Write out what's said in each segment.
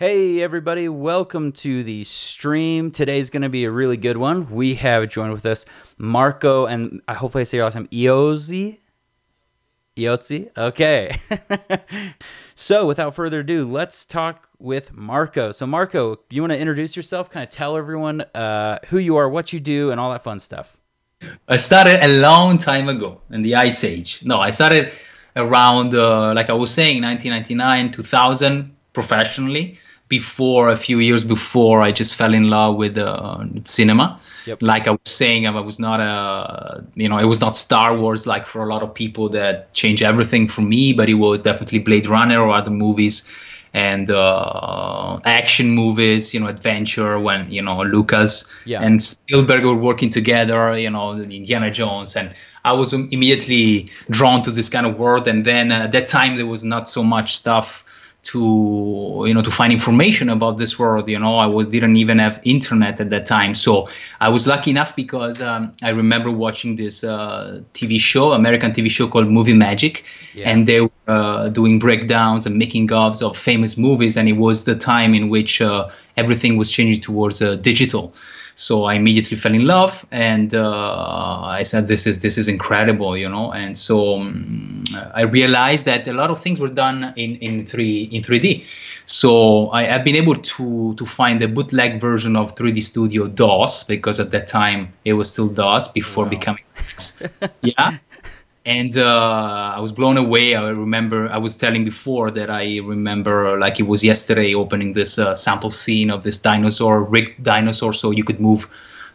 Hey everybody, welcome to the stream. Today's going to be a really good one. We have joined with us Marco, and I hopefully I say your last name, Iozzi? Iozzi? Okay. So without further ado, let's talk with Marco. So Marco, you want to introduce yourself, kind of tell everyone who you are, what you do, and all that fun stuff? I started a long time ago in the Ice Age. No, I started around, like I was saying, 1999, 2000, professionally. Before, a few years before, I just fell in love with cinema. Yep. Like I was saying, I was not it was not Star Wars like for a lot of people that changed everything for me, but it was definitely Blade Runner or other movies and action movies, adventure when, Lucas and Spielberg were working together, Indiana Jones. And I was immediately drawn to this kind of world. And then at that time, there was not so much stuff to find information about this world. Didn't even have internet at that time. So I was lucky enough because I remember watching this TV show, American TV show called Movie Magic. Yeah. And they were doing breakdowns and making ofs of famous movies. And it was the time in which everything was changing towards digital. So I immediately fell in love, and I said, "This is incredible," And so I realized that a lot of things were done in 3D. So I've been able to find a bootleg version of 3D Studio DOS, because at that time it was still DOS before becoming X. Yeah. And I was blown away. I remember I was telling before that I remember like it was yesterday opening this sample scene of this dinosaur, rigged dinosaur, so you could move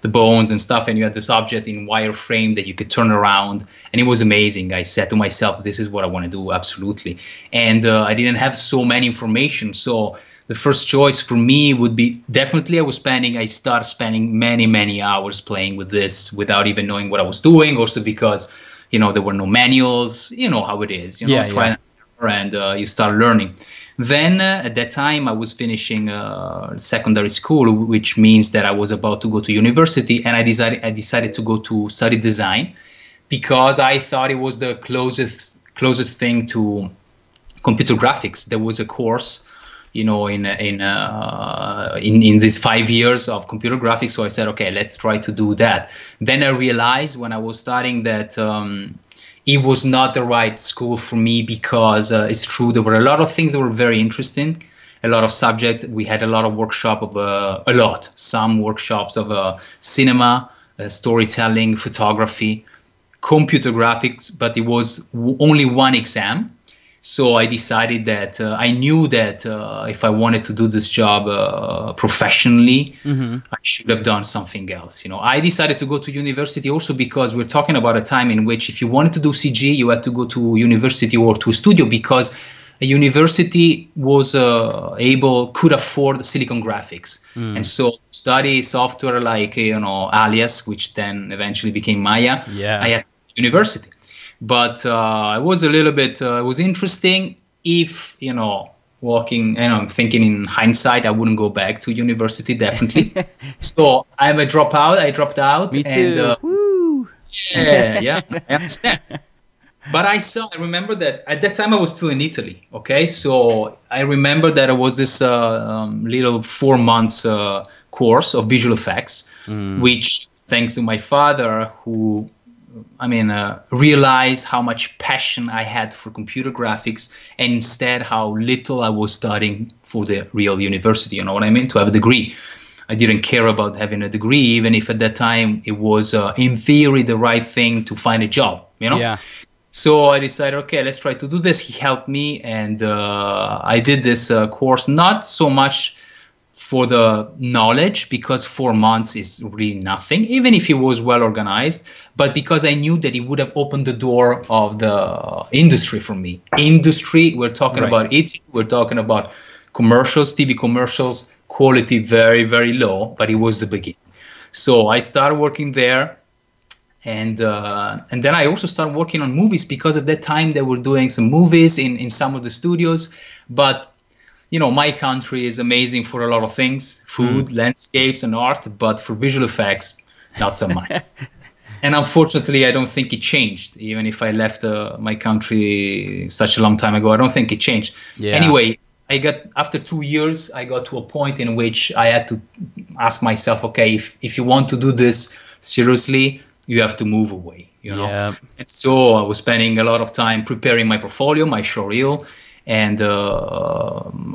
the bones and stuff, and you had this object in wireframe that you could turn around, and it was amazing. I said to myself, this is what I want to do, absolutely. And I didn't have so many information, so the first choice for me would be definitely I started spending many hours playing with this without even knowing what I was doing, also because there were no manuals. You know how it is. Try and you start learning. Then at that time, I was finishing secondary school, which means that I was about to go to university, and I decided to go to study design because I thought it was the closest thing to computer graphics. There was a course, in these 5 years of computer graphics. So I said, okay, let's try to do that. Then I realized when I was studying that it was not the right school for me, because it's true, there were a lot of things that were very interesting, a lot of subjects. We had a lot of workshop of some workshops of cinema, storytelling, photography, computer graphics, but it was only one exam. So I decided that I knew that if I wanted to do this job professionally, I should have done something else. I decided to go to university also because we're talking about a time in which if you wanted to do CG, you had to go to university or to a studio, because a university was could afford Silicon Graphics. And so study software like, Alias, which then eventually became Maya, I had university. But it was a little bit, it was interesting. If, thinking in hindsight, I wouldn't go back to university, definitely. So I'm a dropout. I dropped out. Me too. Woo! Yeah, I understand. But I remember that at that time I was still in Italy. Okay, so I remember that it was this little 4 months course of visual effects, which, thanks to my father, who realized how much passion I had for computer graphics, and instead how little I was studying for the real university, you know what I mean, to have a degree. I didn't care about having a degree, even if at that time it was, in theory, the right thing to find a job, Yeah. So I decided, okay, let's try to do this. He helped me, and I did this course, not so much for the knowledge, because 4 months is really nothing, even if it was well organized, but because I knew that it would have opened the door of the industry for me. Industry, we're talking about it, we're talking about commercials, TV commercials, quality very, very low, but it was the beginning. So I started working there, and then I also started working on movies, because at that time they were doing some movies in some of the studios, but my country is amazing for a lot of things, food, landscapes, and art, but for visual effects, not so much. And unfortunately, I don't think it changed. Even if I left my country such a long time ago, I don't think it changed. Yeah. Anyway, I got, after 2 years, I got to a point in which I had to ask myself, okay, if you want to do this seriously, you have to move away, you know? Yeah. And so I was spending a lot of time preparing my portfolio, my showreel, and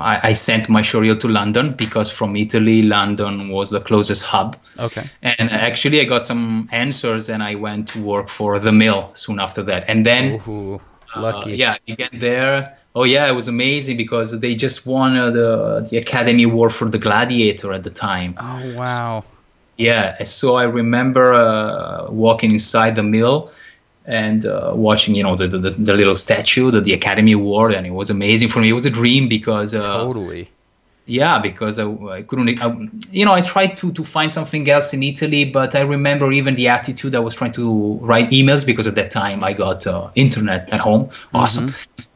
I sent my showreel to London, because from Italy, London was the closest hub. Okay. And actually I got some answers, and I went to work for The Mill soon after that. And then Ooh, lucky. yeah, you get there. Oh yeah, it was amazing, because they just won the Academy Award for The Gladiator at the time. Oh, wow. Yeah, so I remember walking inside The Mill and watching, you know, the little statue, the Academy Award, and it was amazing for me. It was a dream, because Totally. yeah, because I couldn't, you know, I tried to find something else in Italy, but I remember even the attitude. I was trying to write emails, because at that time I got internet at home. Awesome.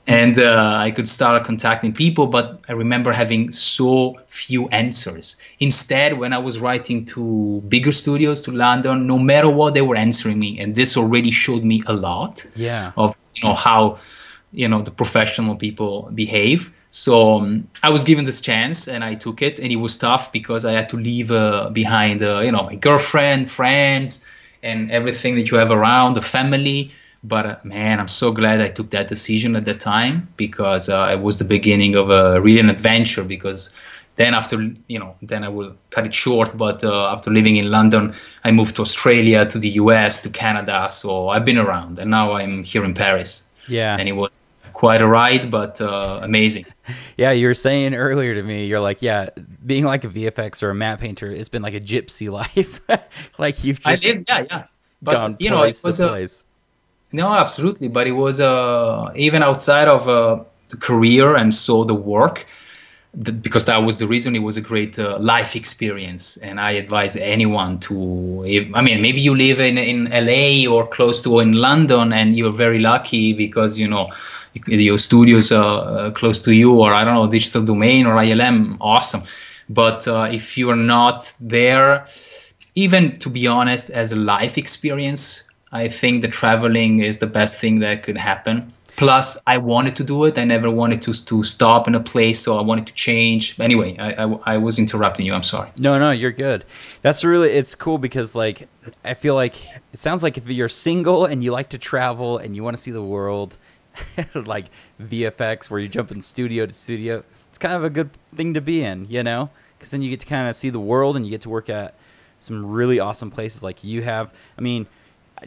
And I could start contacting people, but I remember having so few answers. Instead, when I was writing to bigger studios, to London, no matter what, they were answering me. And this already showed me a lot of, you know, how, you know, the professional people behave. So I was given this chance, and I took it, and it was tough, because I had to leave behind, you know, my girlfriend, friends, and everything that you have around, the family. But man, I'm so glad I took that decision at that time, because it was the beginning of a really an adventure. Because then after, you know, then I will cut it short, but after living in London, I moved to Australia, to the US, to Canada. So I've been around, and now I'm here in Paris. Yeah. And it was quite a ride, but amazing. Yeah, you were saying earlier to me, you're like, yeah, being like a VFX or a matte painter, it's been like a gypsy life. Like you've just yeah. But gone you know, it was place. No, absolutely. But it was even outside of the career, and so the work, because that was the reason. It was a great life experience, and I advise anyone to. I mean, maybe you live in LA or close to, or in London, and you're very lucky, because you know your studios are close to you, or I don't know, Digital Domain or ILM. Awesome. But if you are not there, even to be honest, as a life experience, I think the traveling is the best thing that could happen. Plus, I wanted to do it. I never wanted to stop in a place, so I wanted to change. Anyway, I was interrupting you. I'm sorry. No, you're good. That's really, it's cool, because like I feel like it sounds like if you're single and you like to travel and you want to see the world, like VFX, where you jump in studio to studio, it's kind of a good thing to be in, you know, because then you get to kind of see the world, and you get to work at some really awesome places like you have. I mean,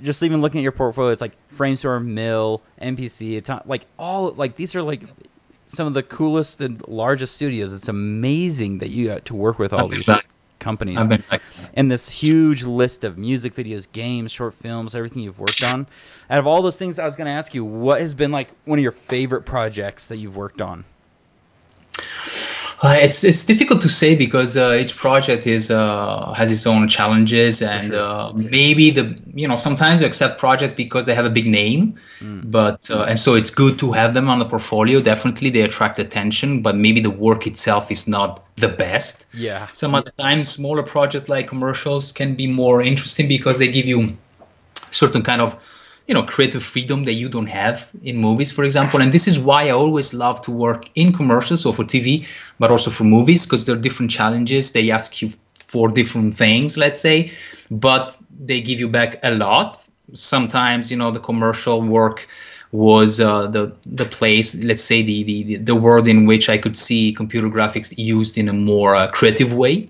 just even looking at your portfolio, it's like Framestore, Mill, MPC, like all, like these are like some of the coolest and largest studios. It's amazing that you got to work with all these companies. And this huge list of music videos, games, short films, everything you've worked on. Out of all those things, I was going to ask you, what has been like one of your favorite projects that you've worked on? It's difficult to say, because each project is has its own challenges, and maybe sometimes you accept project because they have a big name, but and so it's good to have them on the portfolio. Definitely, they attract attention, but maybe the work itself is not the best. Yeah. Some other times, smaller projects like commercials can be more interesting, because they give you certain kind of creative freedom that you don't have in movies, for example. And this is why I always love to work in commercials, so for TV, but also for movies, because there are different challenges. They ask you for different things, let's say, but they give you back a lot. Sometimes, the commercial work was the place, let's say the world in which I could see computer graphics used in a more creative way.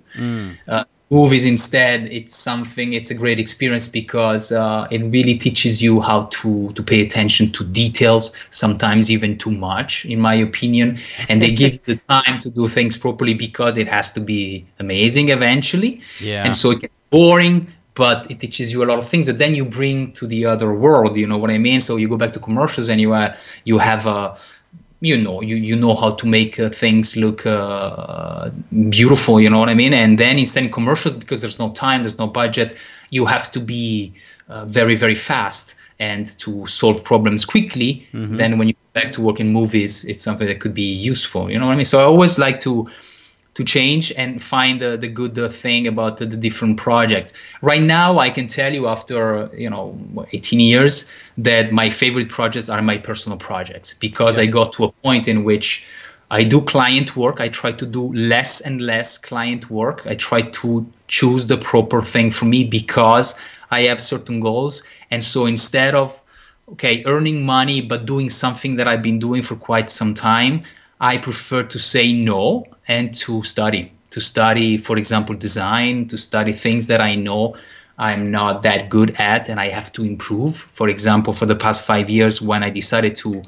Movies instead, it's a great experience, because it really teaches you how to pay attention to details, sometimes even too much, in my opinion. And they give you the time to do things properly, because it has to be amazing eventually. Yeah. And so it gets boring, but it teaches you a lot of things that then you bring to the other world. You know what I mean? So you go back to commercials, and you have a you know how to make things look beautiful, you know what I mean? And then instead in commercial, because there's no time, there's no budget, you have to be very, very fast and to solve problems quickly. Then when you go back to work in movies, it's something that could be useful, you know what I mean? So I always like to change and find the good thing about the different projects. Right now, I can tell you after 18 years that my favorite projects are my personal projects, because I got to a point in which I do client work. I try to do less and less client work. I try to choose the proper thing for me because I have certain goals. And so instead of, okay, earning money, but doing something that I've been doing for quite some time, I prefer to say no and to study, for example, design, to study things that I know I'm not that good at and I have to improve. For example, for the past 5 years, when I decided to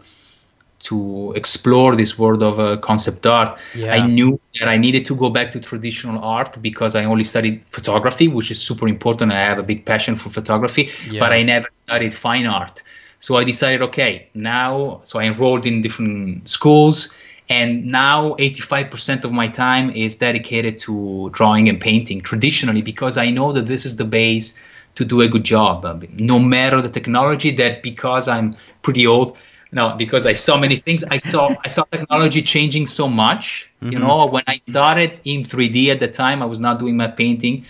explore this world of concept art, I knew that I needed to go back to traditional art because I only studied photography, which is super important. I have a big passion for photography, but I never studied fine art. So I decided, okay, now, so I enrolled in different schools, and now 85% of my time is dedicated to drawing and painting traditionally, because I know that this is the base to do a good job, no matter the technology. That because I'm pretty old, no, because I saw many things. I saw technology changing so much. You know, when I started in 3D at the time, I was not doing matte painting.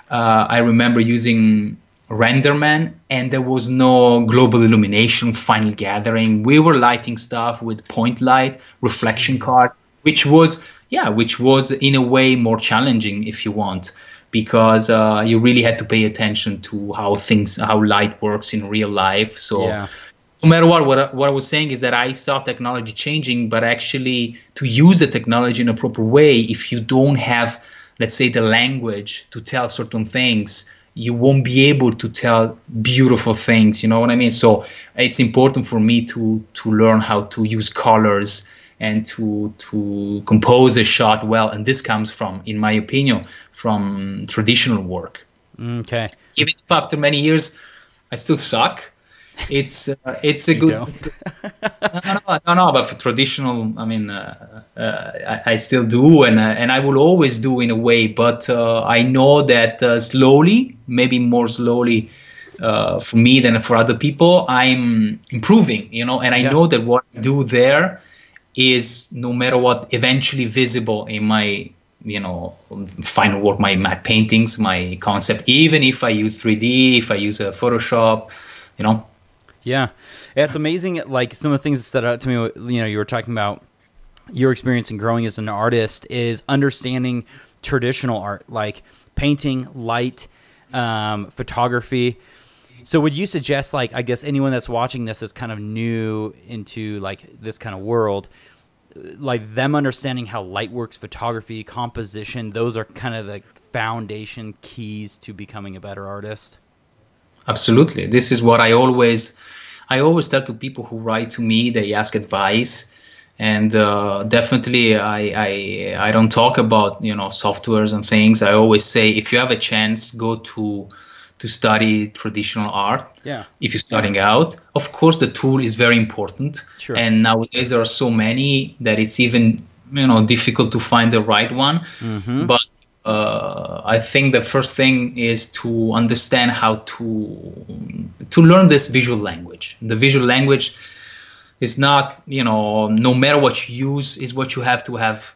I remember using RenderMan, and there was no global illumination, final gathering. We were lighting stuff with point light, reflection card, which was in a way more challenging, if you want, because you really had to pay attention to how light works in real life. So. No matter what I was saying is that I saw technology changing, but actually to use the technology in a proper way, if you don't have, let's say, the language to tell certain things, you won't be able to tell beautiful things. You know what I mean? So it's important for me to learn how to use colors and to compose a shot well. And this comes from, in my opinion, from traditional work. Okay. Even if after many years I still suck. It's a good. No. But for traditional, I mean, I still do, and I will always do in a way. But I know that slowly, maybe more slowly, for me than for other people, I'm improving. You know, and I know that what I do there is, no matter what, eventually visible in my, you know, final work, my matte paintings, my concept. Even if I use 3D, if I use Photoshop, you know. Yeah, it's amazing. Like, some of the things that stood out to me, you know, you were talking about your experience in growing as an artist is understanding traditional art, like painting, light, photography. So would you suggest, like, I guess anyone that's watching this is kind of new into like this kind of world, like them understanding how light works, photography, composition, those are kind of the foundation keys to becoming a better artist? Absolutely. This is what I always tell to people who write to me. They ask advice, and definitely I don't talk about, you know, softwares and things. I always say, if you have a chance, go to study traditional art. Yeah. If you're starting out, of course, the tool is very important. Sure. And nowadays there are so many that it's even, you know, difficult to find the right one. Mm-hmm. But I think the first thing is to understand how to learn this visual language. The visual language is not, you know, no matter what you use, is what you have to have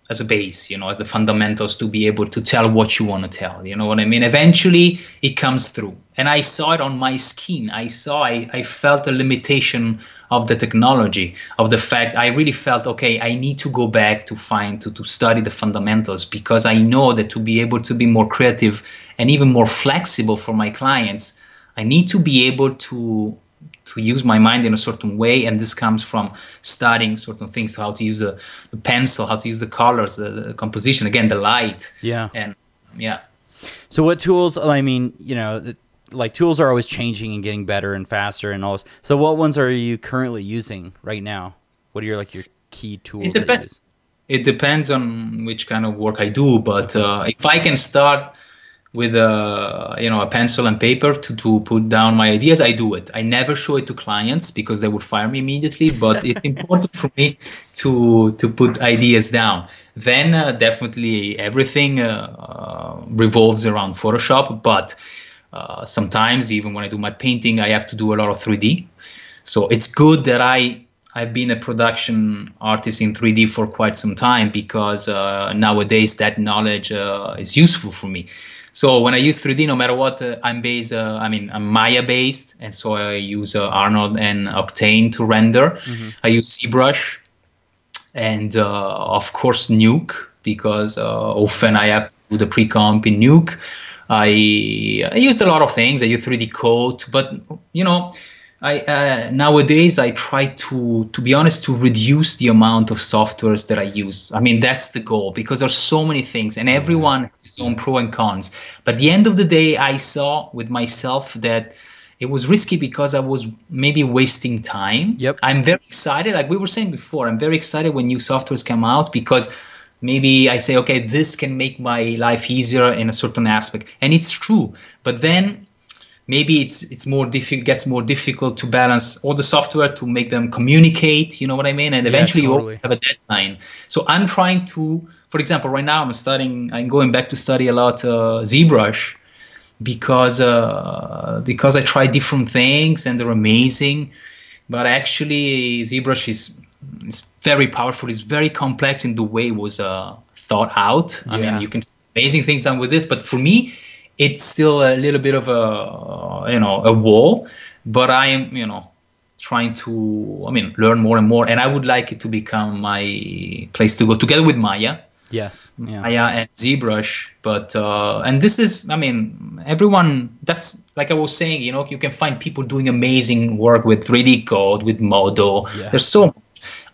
as a base, you know, as the fundamentals to be able to tell what you want to tell. You know what I mean? Eventually it comes through. And I saw it on my skin. I felt a limitation of the technology, of the fact I really felt, okay, I need to go back to study the fundamentals, because I know that to be able to be more creative and even more flexible for my clients, I need to be able to use my mind in a certain way, and this comes from studying certain things, how to use the pencil, how to use the colors, the composition, again, the light. Yeah. And yeah. So what tools, I mean, you know, like tools are always changing and getting better and faster and all this. So what ones are you currently using right now? What are your key tools? It depends on which kind of work I do, but if I can start with a pencil and paper to put down my ideas, I do it. I never show it to clients because they would fire me immediately, but it's important for me to put ideas down. Then definitely everything revolves around Photoshop, but sometimes even when I do my painting, I have to do a lot of 3D. So it's good that I've been a production artist in 3D for quite some time, because nowadays that knowledge is useful for me. So when I use 3D, no matter what, I'm Maya based, and so I use Arnold and Octane to render. Mm-hmm. I use ZBrush, and of course Nuke, because often I have to do the pre-comp in Nuke. I used a lot of things. I use 3D Coat, but I nowadays I try to be honest, to reduce the amount of softwares that I use. I mean, that's the goal, because there's so many things and everyone has his own pro and cons. But at the end of the day, I saw with myself that it was risky because I was maybe wasting time. Yep. I'm very excited, like we were saying before, I'm very excited when new softwares come out, because maybe I say, okay, this can make my life easier in a certain aspect. And it's true. But then maybe it's more gets more difficult to balance all the software to make them communicate, you know what I mean? And eventually you always have a deadline. So I'm trying to, for example, right now I'm going back to study a lot ZBrush, because I try different things and they're amazing. But actually ZBrush is very powerful. It's very complex in the way it was thought out. I mean, you can see amazing things done with this, but for me, it's still a little bit of a wall. But I am, trying to, learn more and more. And I would like it to become my place to go, together with Maya. Yes. Yeah. Maya and ZBrush. But and this is, everyone. That's like I was saying. You can find people doing amazing work with 3D Code, with Modo. Yeah. There's so much.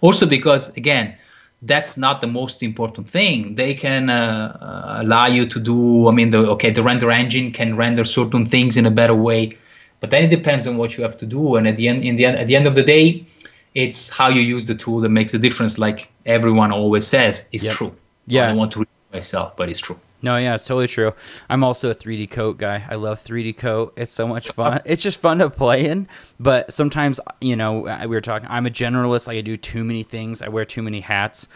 Also because, again, that's not the most important thing. They can allow you to do, the render engine can render certain things in a better way, but then it depends on what you have to do. And at the end of the day, it's how you use the tool that makes the difference. Like everyone always says, it's true. Yeah. I don't want to repeat myself, but it's true. No, yeah, it's totally true. I'm also a 3D Coat guy. I love 3D Coat. It's so much fun. It's just fun to play in. But sometimes, we were talking, I'm a generalist. Like I do too many things. I wear too many hats.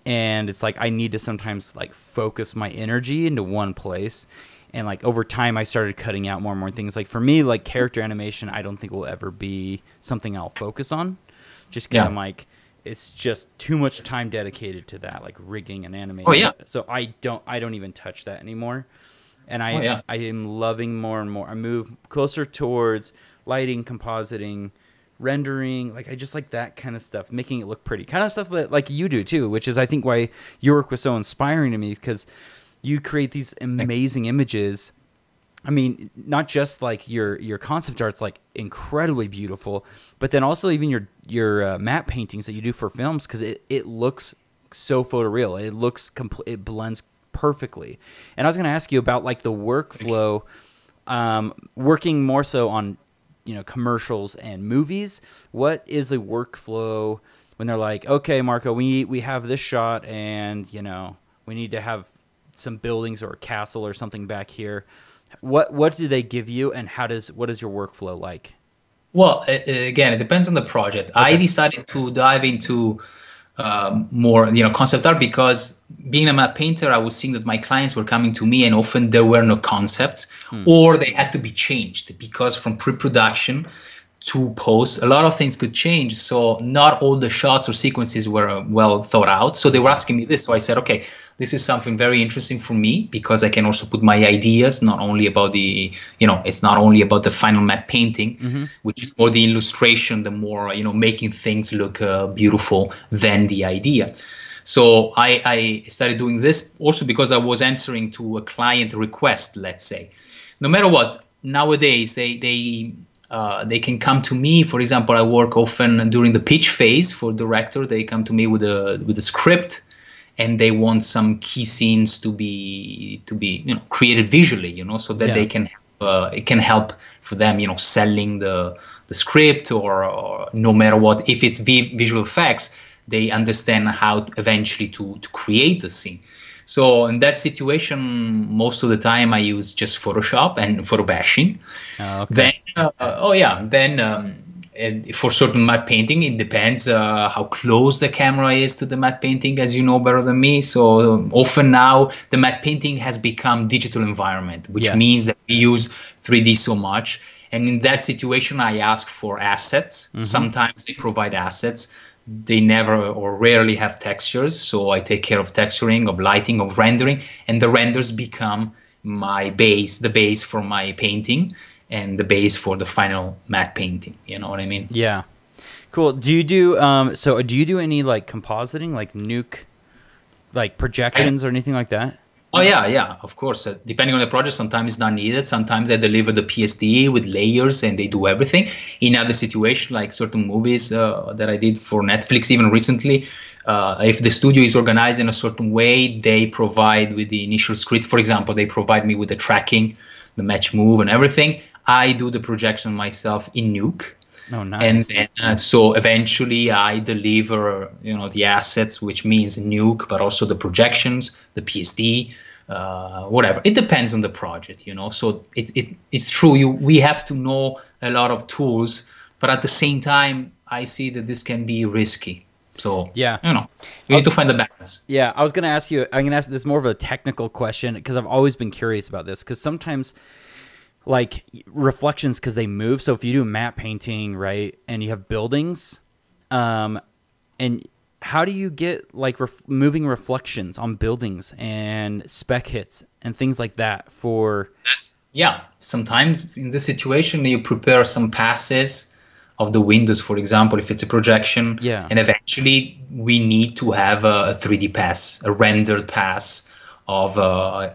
And it's like I need to sometimes like focus my energy into one place. And like over time, I started cutting out more and more things. Like for me, like character animation, I don't think will ever be something I'll focus on. Just because I'm like, it's just too much time dedicated to that, like rigging and animating. Oh yeah. So I don't even touch that anymore. And I am loving more and more. I move closer towards lighting, compositing, rendering. Like I just like that kind of stuff, making it look pretty. Kind of stuff that like you do too, which is I think why your work was so inspiring to me, because you create these amazing images. I mean, not just like your concept art's like incredibly beautiful, but then also even your matte paintings that you do for films, because it looks so photoreal. It looks it blends perfectly. And I was going to ask you about like the workflow, working more so on commercials and movies. What is the workflow when they're like, okay, Marco, we have this shot, and we need to have some buildings or a castle or something back here. What do they give you, and what is your workflow like? Well, again, it depends on the project. Okay. I decided to dive into more concept art, because being a matte painter, I was seeing that my clients were coming to me and often there were no concepts, or they had to be changed, because from pre-production to post, a lot of things could change. So not all the shots or sequences were well thought out. So they were asking me this. So I said, okay, this is something very interesting for me, because I can also put my ideas, not only about the, it's not only about the final matte painting, which is more the illustration, the more, making things look beautiful than the idea. So I started doing this also because I was answering to a client request, let's say. No matter what, nowadays they can come to me. For example, I work often during the pitch phase for director. They come to me with a script, and they want some key scenes to be created visually, so that they can it can help for them, selling the script, or no matter what. If it's visual effects, they understand how eventually to create the scene. So in that situation, most of the time I use just Photoshop and photo bashing. Okay. Then, for certain matte painting, it depends how close the camera is to the matte painting, as you know better than me. So often now the matte painting has become digital environment, which means that we use 3D so much. And in that situation, I ask for assets. Sometimes they provide assets. They never or rarely have textures, so I take care of texturing, of lighting, of rendering, and the renders become my base, the base for my painting, and the base for the final matte painting. You know what I mean? Yeah. Cool. Do you do so do you do any like compositing, like nuke, like projections or anything like that? Oh yeah, of course. Depending on the project, sometimes it's not needed. Sometimes I deliver the PSD with layers and they do everything. In other situations, like certain movies that I did for Netflix, even recently, if the studio is organized in a certain way, they provide with the initial script. For example, they provide me with the tracking, the match move and everything. I do the projection myself in Nuke. Oh, nice. And then, so eventually I deliver, the assets, which means Nuke, but also the projections, the PSD, whatever. It depends on the project, So it's true. We have to know a lot of tools, but at the same time, I see that this can be risky. So yeah, you need to find the balance. Yeah, I was going to ask you. I'm going to ask this more of a technical question because I've always been curious about this. Because sometimes, like reflections, because they move. So if you do matte painting, right, and you have buildings, and how do you get like moving reflections on buildings and spec hits and things like that for? Sometimes in this situation you prepare some passes of the windows, for example, if it's a projection, and eventually we need to have a 3D pass, a rendered pass of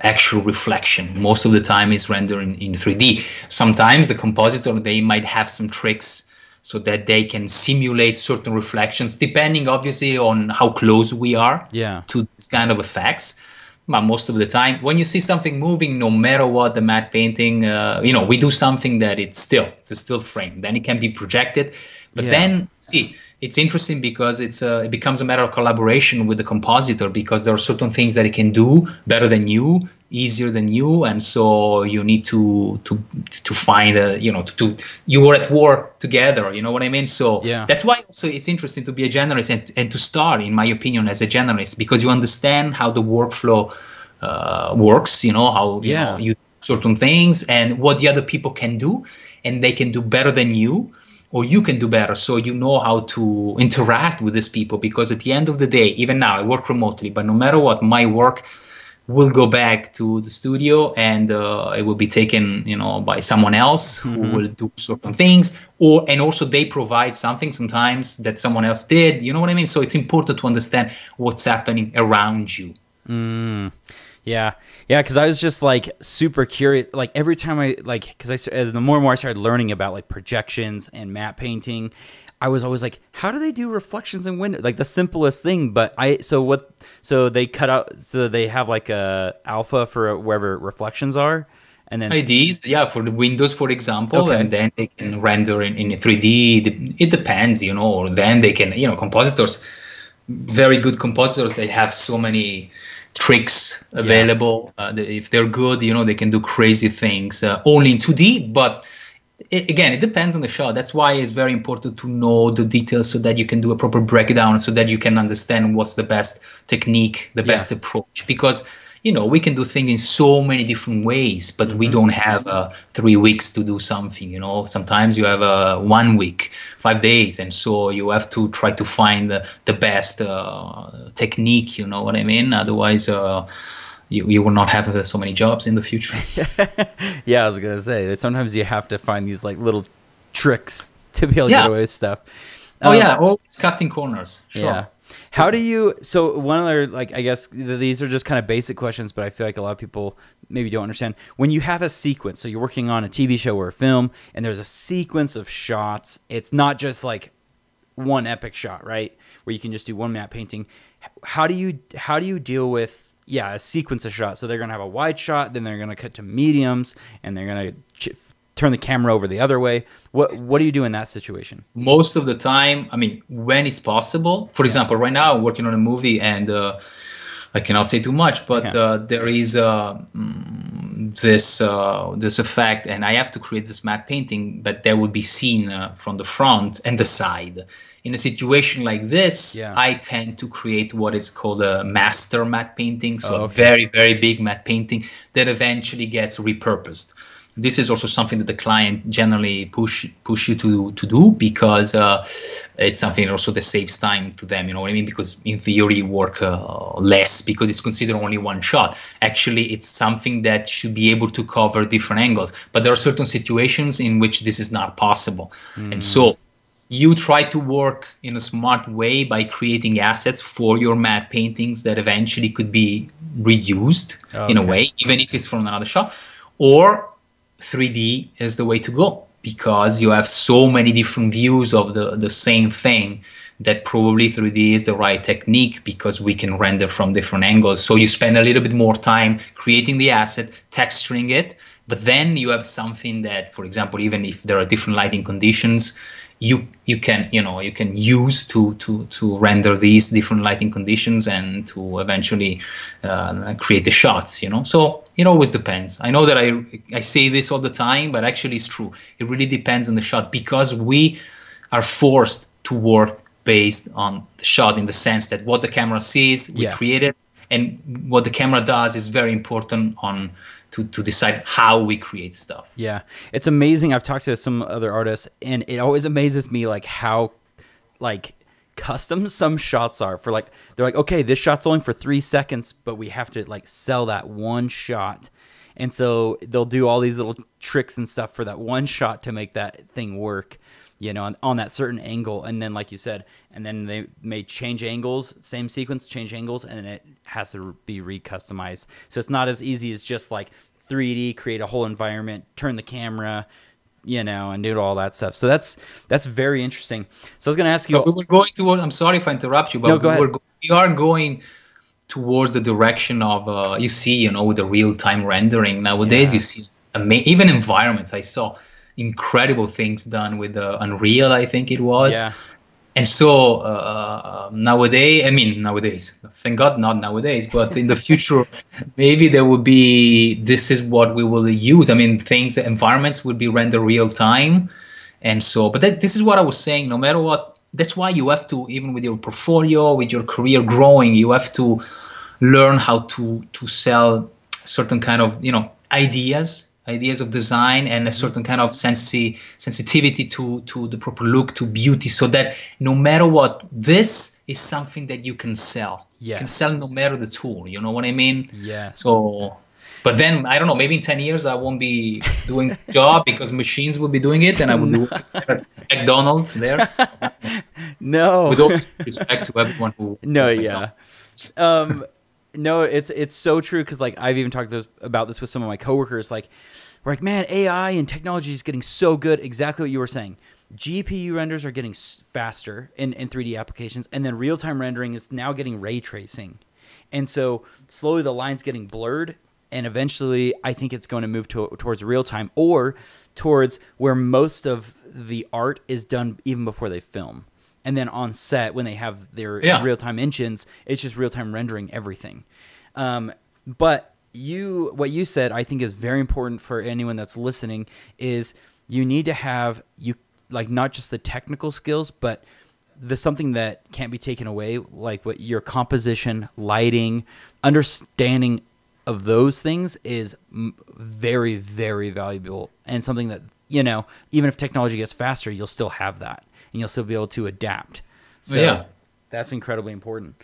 actual reflection. Most of the time it's rendered in 3D. Sometimes the compositor, they might have some tricks so that they can simulate certain reflections, depending obviously on how close we are to this kind of effects. But most of the time, when you see something moving, no matter what the matte painting, we do something that it's a still frame. Then it can be projected. But then, see, it's interesting because it becomes a matter of collaboration with the compositor, because there are certain things that it can do better than you, easier than you, and so you need to find you are at war together. You know what I mean? So that's why also it's interesting to be a generalist and to start, in my opinion, as a generalist, because you understand how the workflow works. How you do certain things and what the other people can do, and they can do better than you. Or you can do better, so you know how to interact with these people. Because at the end of the day, even now I work remotely, but no matter what, my work will go back to the studio, and it will be taken, by someone else who will do certain things, and also they provide something sometimes that someone else did. You know what I mean? So it's important to understand what's happening around you. Yeah, because I was just like super curious. Like every time because as the more and more I started learning about like projections and matte painting, I was always like, how do they do reflections in windows? Like the simplest thing. But so they cut out, so they have like a alpha for wherever reflections are, and then IDs, for the windows, for example, and then they can render in 3D. It depends, or then they can, compositors, very good compositors, they have so many tricks available. If they're good, they can do crazy things only in 2D. But again, it depends on the shot. That's why it's very important to know the details, so that you can do a proper breakdown, so that you can understand what's the best technique, the best approach. Because we can do things in so many different ways, but we don't have 3 weeks to do something. Sometimes you have 1 week, 5 days, and so you have to try to find the best technique. You know what I mean? Otherwise, you will not have so many jobs in the future. I was gonna say that sometimes you have to find these like little tricks to be able to get away with stuff. Always cutting corners. Sure. Yeah. How do you, so one other, I guess these are just kind of basic questions, but I feel like a lot of people maybe don't understand. When you have a sequence, so you're working on a TV show or a film, and there's a sequence of shots, it's not just like one epic shot, right? Where you can just do one matte painting. How do you deal with, a sequence of shots? So they're going to have a wide shot, then they're going to cut to mediums, and they're going to turn the camera over the other way. What do you do in that situation? Most of the time, when it's possible. For example, right now I'm working on a movie, and I cannot say too much, but there is this effect, and I have to create this matte painting, but that would be seen from the front and the side. In a situation like this, I tend to create what is called a master matte painting, so a very, very big matte painting that eventually gets repurposed. This is also something that the client generally push you to do, because it's something also that saves time to them. You know what I mean? Because in theory you work less, because it's considered only one shot. Actually, it's something that should be able to cover different angles. But there are certain situations in which this is not possible, and so you try to work in a smart way by creating assets for your matte paintings that eventually could be reused in a way, even if it's from another shot. Or 3D is the way to go, because you have so many different views of the same thing that probably 3D is the right technique, because we can render from different angles. So you spend a little bit more time creating the asset, texturing it, but then you have something that, for example, even if there are different lighting conditions, you can use to render these different lighting conditions and to eventually create the shots. So it always depends. I know that I say this all the time, but actually it's true. It really depends on the shot, because we are forced to work based on the shot, in the sense that what the camera sees, we create it, and what the camera does is very important to decide how we create stuff. Yeah, it's amazing. I've talked to some other artists, and it always amazes me how custom some shots are. They're like, okay, this shot's only for 3 seconds, but we have to sell that one shot, and so they'll do all these little tricks and stuff for that one shot to make that thing work, on that certain angle. And then, like you said, and then they may change angles, same sequence, change angles, and then it has to be re-customized. So it's not as easy as just 3D, create a whole environment, turn the camera, and do all that stuff. So that's very interesting. So I was going to ask you. We were going towards. I'm sorry if I interrupt you, but no, go ahead. We are going towards the direction of with the real-time rendering nowadays. You see, even environments. I saw incredible things done with Unreal, I think it was. Yeah. And so nowadays, thank God not nowadays, but in the future, maybe there will be, this is what we will use. Environments will be rendered real time. And so, but this is what I was saying, no matter what, that's why you have to, even with your portfolio, with your career growing, you have to learn how to sell certain kind of, ideas of design, and a certain kind of sensitivity to the proper look, to beauty, so that no matter what, this is something that you can sell. Yes. You can sell no matter the tool, you know what I mean? Yeah. So, but then, I don't know, maybe in 10 years I won't be doing the job because machines will be doing it, and I will do McDonald's there. No. With all respect to everyone who... No, yeah. No, it's so true, because I've even talked about this with some of my coworkers. We're like, man, AI and technology is getting so good. Exactly what you were saying. GPU renders are getting faster in 3D applications, and then real-time rendering is now getting ray tracing. And so slowly the line's getting blurred, and eventually I think it's going to move towards real-time, or towards where most of the art is done even before they film. And then on set, when they have their real-time engines, it's just real-time rendering everything. But what you said, I think, is very important for anyone that's listening, is you need to have not just the technical skills, but something that can't be taken away, like what your composition, lighting, understanding of those things is very, very valuable, and something that, even if technology gets faster, you'll still have that. And you'll still be able to adapt. So that's incredibly important.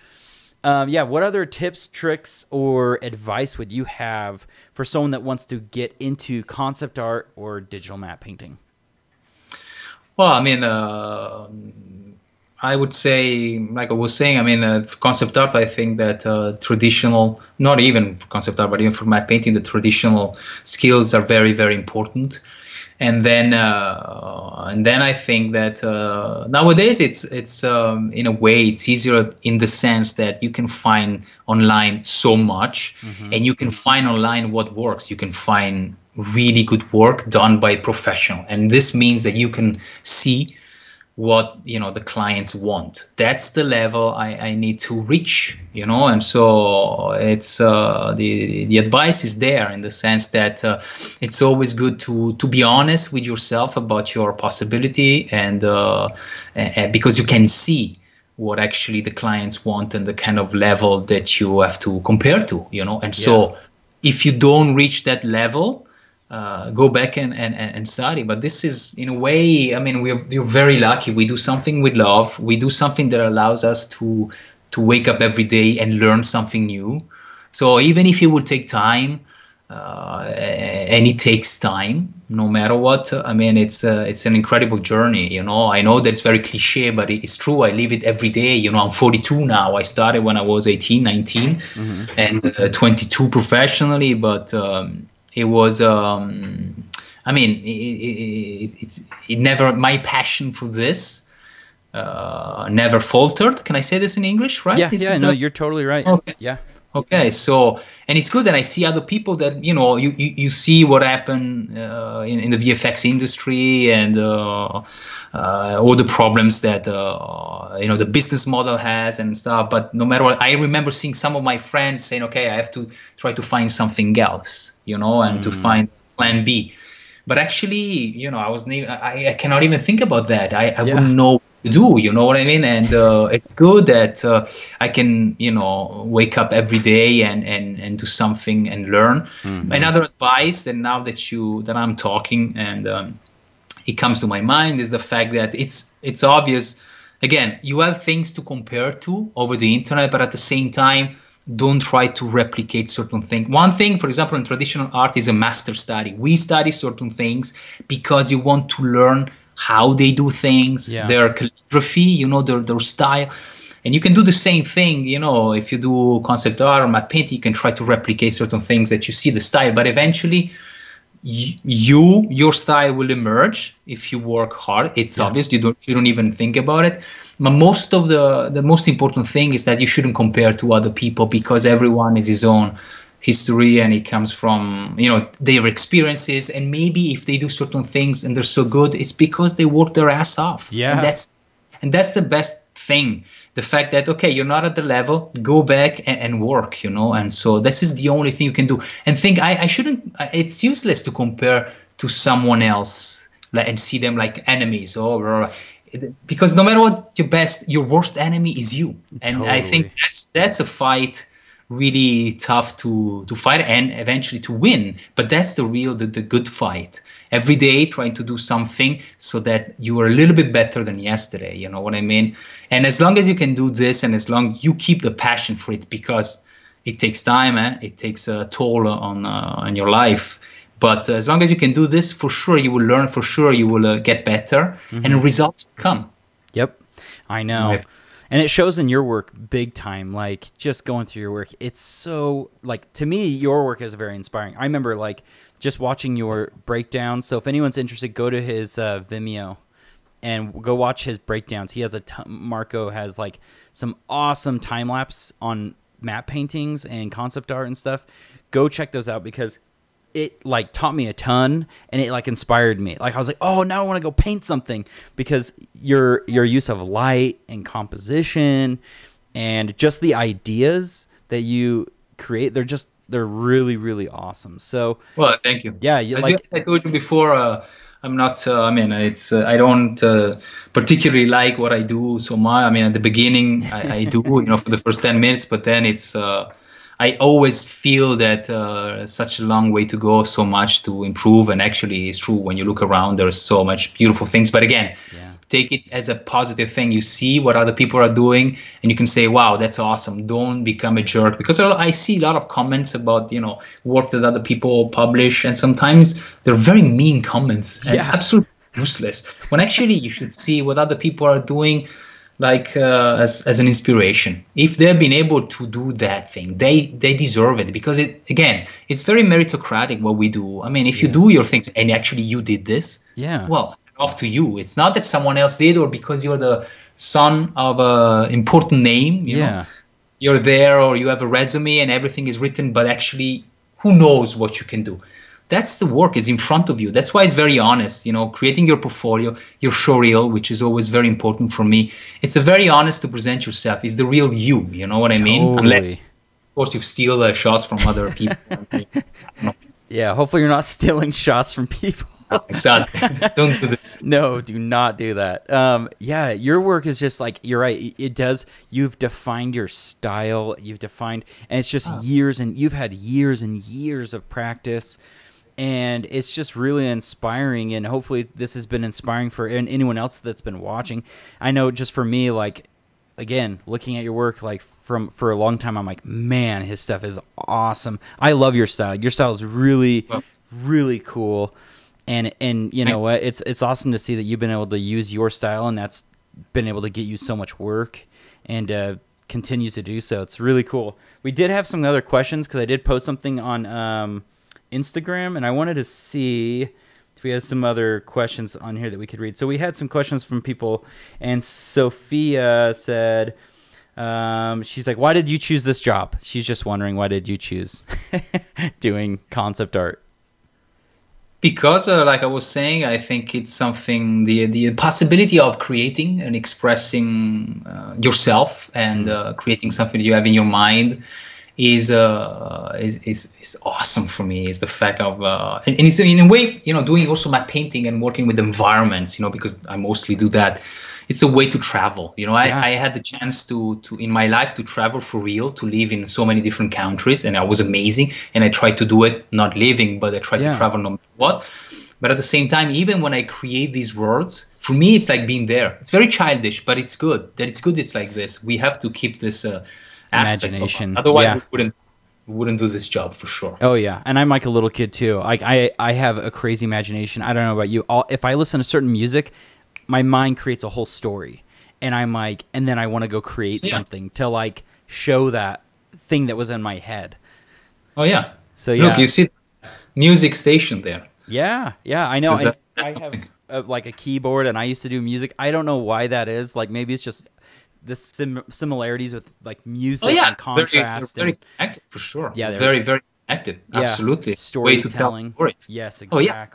What other tips, tricks, or advice would you have for someone that wants to get into concept art or digital matte painting? Well, I would say, like I was saying, for concept art, I think that traditional, not even for concept art, but even for matte painting, the traditional skills are very, very important. And then I think that nowadays it's in a way it's easier in the sense that you can find online so much, and you can find online what works. You can find really good work done by a professional, and this means that you can see what the clients want. That's the level I need to reach, and so it's the advice is there, in the sense that it's always good to be honest with yourself about your possibility, and because you can see what actually the clients want and the kind of level that you have to compare to, and so if you don't reach that level, go back and study. But this is, in a way, we're very lucky. We do something with love. We do something that allows us to wake up every day and learn something new. So even if it will take time, and it takes time, no matter what. I mean, it's an incredible journey. You know, I know that it's very cliche, but it's true. I live it every day. You know, I'm 42 now. I started when I was 18, 19, and 22 professionally. But it was. I mean, it never. My passion for this never faltered. Can I say this in English? Right? Yeah. No, you're totally right. Okay. Yeah. Okay, so, and it's good that I see other people that, you know, you see what happened in the VFX industry, and all the problems that you know, the business model has and stuff. But no matter what, I remember seeing some of my friends saying, okay, I have to try to find something else, you know, and to find plan B. But actually, you know, I cannot even think about that. I wouldn't know what to do, you know what I mean? And it's good that I can, you know, wake up every day and do something and learn. Another advice that now that I'm talking, and it comes to my mind, is the fact that it's obvious. Again, you have things to compare to over the internet, but at the same time, don't try to replicate certain things. One thing, for example, in traditional art is a master study. We study certain things because you want to learn how they do things, their calligraphy, you know, their style. And you can do the same thing, you know, if you do concept art or matte painting, you can try to replicate certain things that you see the style, but eventually your style will emerge if you work hard. It's obvious. You don't even think about it. But most of the most important thing is that you shouldn't compare to other people, because everyone is his own history, and it comes from, you know, their experiences. And maybe if they do certain things and they're so good, it's because they work their ass off. Yeah. And that's the best thing. The fact that, okay, you're not at the level, go back and work, you know. And so this is the only thing you can do. And think, I shouldn't, it's useless to compare to someone else and see them like enemies, because no matter what, your worst enemy is you. And totally. I think that's a fight really tough to fight and eventually to win. But that's the good fight. Every day trying to do something so that you are a little bit better than yesterday. You know what I mean? And as long as you can do this, and as long as you keep the passion for it, because it takes time, it takes a toll on your life. But as long as you can do this, for sure you will learn, for sure you will get better, and results come. Yep, I know. Right. And it shows in your work big time, like just going through your work. It's so, like, to me, your work is very inspiring. I remember, like, just watching your breakdowns. So if anyone's interested, go to his Vimeo and go watch his breakdowns. He has Marco has, like, some awesome time-lapse on matte paintings and concept art and stuff. Go check those out, because it, like, taught me a ton, and it, like, inspired me. Like, I was like, oh, now I want to go paint something, because your use of light and composition and just the ideas that you create, they're really, really awesome. So, well, thank you. Yeah, as I told you before, I'm not. I mean, it's. I don't particularly like what I do so much. I mean, at the beginning, I do, you know, for the first 10 minutes, but then it's. I always feel that such a long way to go, so much to improve. And actually, it's true, when you look around, there's so much beautiful things. But again, take it as a positive thing. You see what other people are doing, and you can say, wow, that's awesome. Don't become a jerk. Because I see a lot of comments about, you know, work that other people publish, and sometimes they're very mean comments and absolutely useless. When actually you should see what other people are doing, like as an inspiration. If they've been able to do that thing, they deserve it, because it's very meritocratic what we do. I mean, if you do your things and actually you did this, well, off to you. It's not that someone else did, or because you're the son of a important name, you know, you're there, or you have a resume and everything is written, but actually who knows what you can do. That's the work. It's in front of you. That's why it's very honest, you know, creating your portfolio, your showreel, which is always very important for me. It's a very honest to present yourself. It's the real you know what I mean? Unless, of course, you steal shots from other people. Yeah, hopefully you're not stealing shots from people. Exactly. Don't do this. No, do not do that. Yeah, your work is just like, you're right. It does. You've defined your style. You've defined, and it's just years, and you've had years and years of practice. And it's just really inspiring, and hopefully this has been inspiring for anyone else that's been watching. I know just for me, like, again, looking at your work like for a long time, I'm like, man, his stuff is awesome. I love your style. Your style is really, really cool. And you know what? It's awesome to see that you've been able to use your style, and that's been able to get you so much work, and continues to do so. It's really cool. We did have some other questions because I did post something on Instagram, and I wanted to see if we had some other questions on here that we could read. So we had some questions from people, and Sophia said, she's like, why did you choose this job? She's just wondering, why did you choose doing concept art? Because, like I was saying, I think it's something, the possibility of creating and expressing yourself and creating something that you have in your mind is awesome for me. Is the fact of and it's in a way, you know, doing also my painting and working with environments, you know, because I mostly do that. It's a way to travel. You know, I had the chance to in my life to travel for real, to live in so many different countries, and it was amazing. And I tried to do it, not living, but I tried to travel no matter what. But at the same time, even when I create these worlds, for me, it's like being there. It's very childish, but it's good. It's like this. We have to keep this imagination. Otherwise, we wouldn't do this job for sure. Oh yeah, and I'm like a little kid too. Like I have a crazy imagination. I don't know about you. If I listen to certain music, my mind creates a whole story, and I'm like, and then I want to go create something to like show that thing that was in my head. Oh yeah. So yeah. Look, you see music station there. Yeah, I know. I have like a keyboard, and I used to do music. I don't know why that is. Like maybe it's just the similarities with like music and contrast. They're very connected for sure. Yeah, very, very connected. Yeah. Absolutely. Storytelling. Way to tell stories. Yes, exactly. Oh, yeah.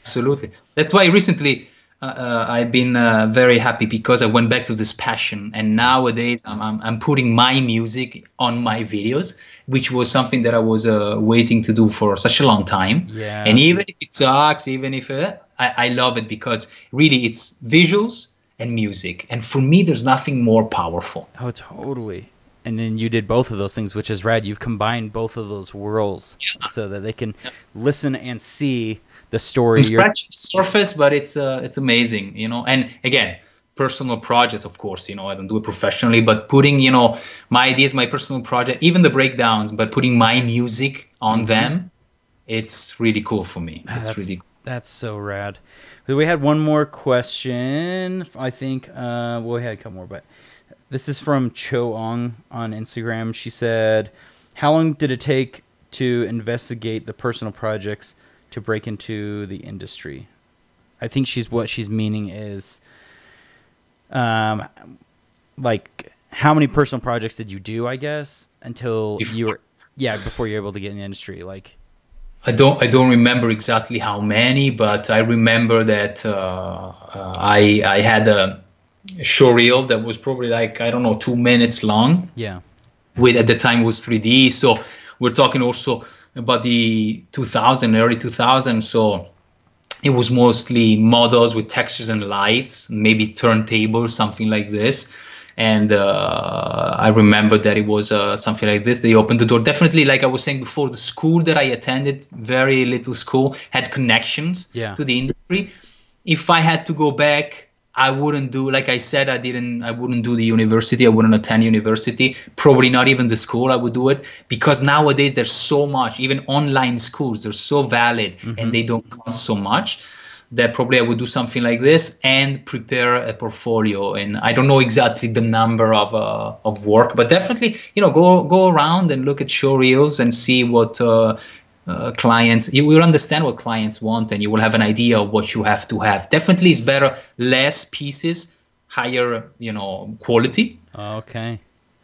Absolutely. That's why recently I've been very happy because I went back to this passion, and nowadays I'm putting my music on my videos, which was something that I was waiting to do for such a long time. Yeah. And even if it sucks, even if I love it because really it's visuals and music, and for me there's nothing more powerful. Oh, totally. And then you did both of those things, which is rad. You've combined both of those worlds so that they can listen and see the story. I'm scratching the surface, but it's amazing, you know. And again, personal projects, of course, you know, I don't do it professionally, but putting, you know, my ideas, my personal project, even the breakdowns, but putting my music on them, it's really cool for me. It's really cool. That's so rad. We had one more question, I think. Well, we had a couple more, but this is from Cho Ong on Instagram. She said, how long did it take to investigate the personal projects to break into the industry? I think what she's meaning is, like, how many personal projects did you do, I guess, until before you're able to get in the industry? Like, I don't remember exactly how many, but I remember that I had a show reel that was probably like, I don't know, 2 minutes long. Yeah. At the time it was 3D, so we're talking also about the early 2000s. So it was mostly models with textures and lights, maybe turntables, something like this. And I remember that it was something like this. They opened the door. Definitely, like I was saying before, the school that I attended, very little school, had connections to the industry. If I had to go back, I wouldn't do, like I said, I wouldn't do the university. I wouldn't attend university. Probably not even the school. I would do it because nowadays there's so much, even online schools, they're so valid and they don't cost so much that probably I would do something like this and prepare a portfolio. And I don't know exactly the number of work, but definitely, you know, go around and look at show reels and see what clients, you will understand what clients want, and you will have an idea of what you have to have. Definitely it's better, less pieces, higher, you know, quality. Okay.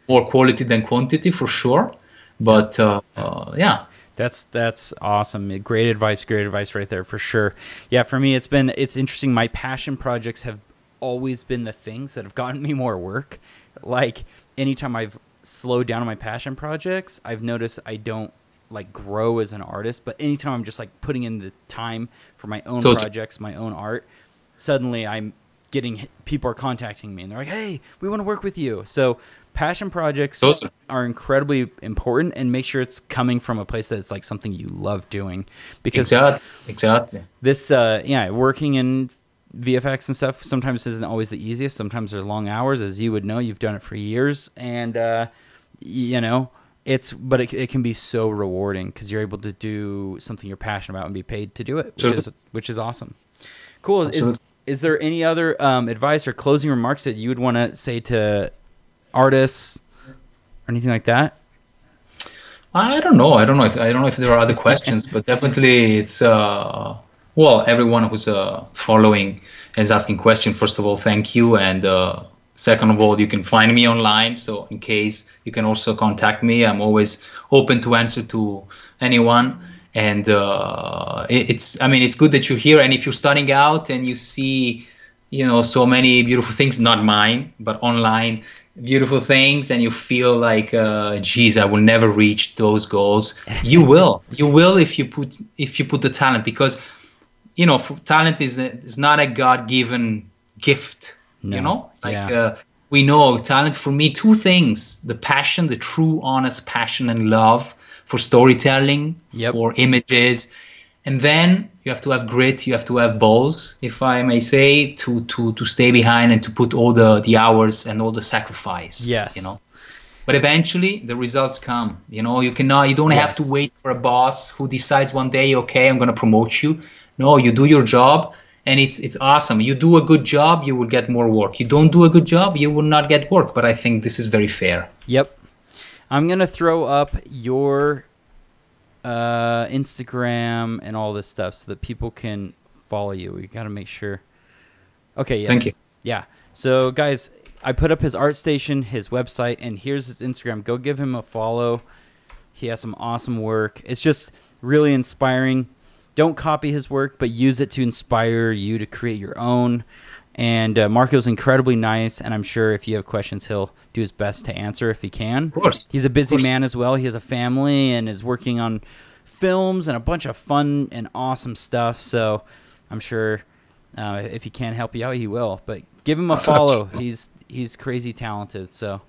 More quality than quantity for sure. But yeah. That's awesome. Great advice right there for sure. Yeah, for me it's interesting. My passion projects have always been the things that have gotten me more work. Like anytime I've slowed down on my passion projects, I've noticed I don't like grow as an artist, but anytime I'm just like putting in the time for my own projects, my own art, suddenly I'm getting, people are contacting me and they're like, hey, we want to work with you. So passion projects are incredibly important, and make sure it's coming from a place that's like something you love doing, because exactly this working in VFX and stuff sometimes isn't always the easiest. Sometimes there's long hours, as you would know. You've done it for years, and you know, but it can be so rewarding because you're able to do something you're passionate about and be paid to do it, which is awesome. Cool. Is there any other advice or closing remarks that you would want to say to artists or anything like that? I don't know. I don't know if there are other questions, but definitely it's well, everyone who's following is asking questions. First of all, thank you, and second of all, you can find me online. So in case, you can also contact me. I'm always open to answer to anyone. And it's good that you're here. And if you're starting out and you see, you know, so many beautiful things, not mine, but online beautiful things, and you feel like, geez, I will never reach those goals. You will if you put the talent, because, you know, talent is not a God-given gift. No. You know, like we know talent, for me, two things: the passion, the true, honest passion and love for storytelling, for images, and then you have to have grit, you have to have balls, if I may say, to stay behind and to put all the hours and all the sacrifice. Yes. You know, but eventually the results come. You know, you don't have to wait for a boss who decides one day, okay, I'm going to promote you. No, you do your job, and it's awesome. You do a good job, you will get more work. You don't do a good job, you will not get work. But I think this is very fair. Yep. I'm going to throw up your Instagram and all this stuff so that people can follow you. We got to make sure. Okay, yes. Thank you. Yeah. So, guys, I put up his ArtStation, his website, and here's his Instagram. Go give him a follow. He has some awesome work. It's just really inspiring. Don't copy his work, but use it to inspire you to create your own. And Marco's incredibly nice, and I'm sure if you have questions, he'll do his best to answer if he can. Of course. He's a busy man as well. He has a family and is working on films and a bunch of fun and awesome stuff. So I'm sure if he can help you out, he will. But give him a follow. He's crazy talented. So,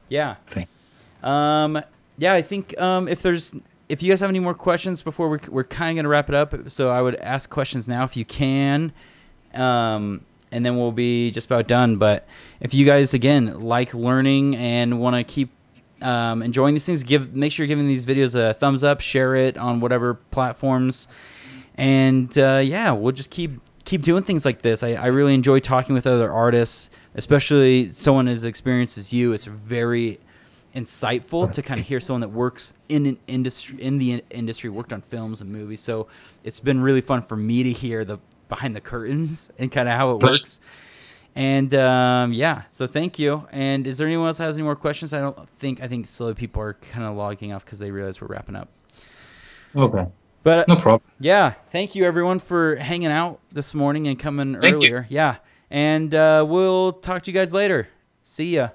yeah. Thanks. Yeah, I think if you guys have any more questions before we're kind of going to wrap it up. So I would ask questions now if you can. And then we'll be just about done. But if you guys, again, like learning and want to keep enjoying these things, make sure you're giving these videos a thumbs up, share it on whatever platforms. And, yeah, we'll just keep doing things like this. I really enjoy talking with other artists, especially someone as experienced as you. It's very insightful to kind of hear someone that works in the industry, worked on films and movies. So it's been really fun for me to hear the behind the curtains and kind of how it works. And yeah, so thank you. And is there anyone else that has any more questions? I think slowly people are kind of logging off because they realize we're wrapping up. Okay. But no problem. Yeah, thank you everyone for hanging out this morning and coming earlier. Yeah. And we'll talk to you guys later. See ya.